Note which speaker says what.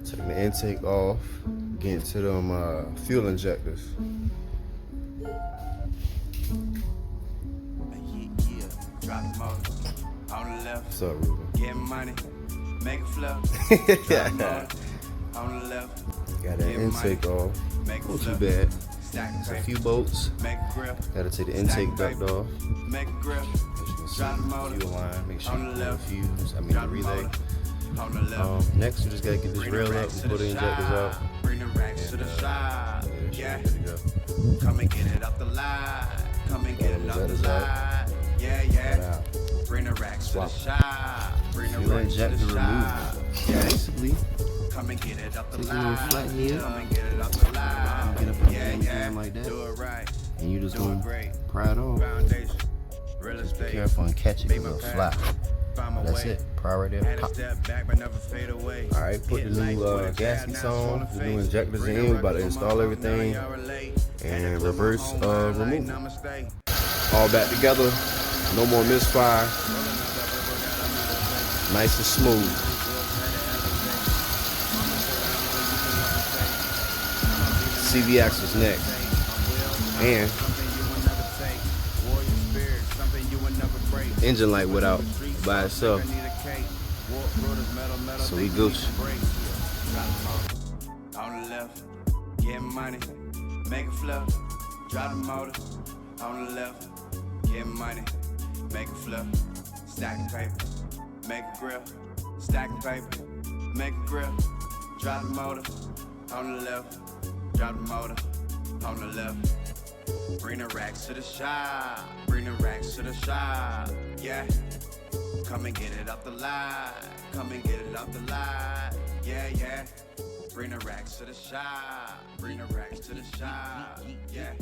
Speaker 1: Taking the intake off, getting to them fuel injectors. What's up, Ruben?
Speaker 2: Get money, make it flow. On the left.
Speaker 1: Got that intake off. Not too bad. It's a few bolts. Gotta take the intake duct off.
Speaker 2: Make a grip.
Speaker 1: As you can see, fuel line. Make sure you pull the fuse. The relay. Next, we just gotta get this rail up and pull the injectors out.
Speaker 2: Bring the racks to the side. Yeah. Come and get it up the line. Come and get it up the line. Yeah. Bring the racks to the side. Bring the racks to the side.
Speaker 1: Basically,
Speaker 2: come and get it up the
Speaker 1: take a
Speaker 2: line.
Speaker 1: little flat head.
Speaker 2: Come and get it up the line.
Speaker 1: Get up in the game like that.
Speaker 2: Do it right.
Speaker 1: And you just gonna pry it off.
Speaker 2: Foundation. Real
Speaker 1: Just be
Speaker 2: estate.
Speaker 1: careful and catch it because it'll fly. That's it. Pry right there.
Speaker 2: Had a
Speaker 1: Pop.
Speaker 2: step back but never fade away.
Speaker 1: Alright, put the new gaskets on, the new injectors in. We're about to install everything and reverse remove. All back together. No more misfire. Nice and smooth. CV axles next. And engine light without by itself. So we Gucci.
Speaker 2: On the left, get money, make it flow. Drop the motor. On the left, get money, make it flow. Stack paper, make a grill. Stack paper, make a grill. Drop the motor. On the left, drop the motor. On the left. Bring the racks to the shop. Bring the racks to the shop. Yeah. Come and get it up the line. Come and get it up the line. Yeah. Bring the racks to the shop. Bring the racks to the shop. Yeah.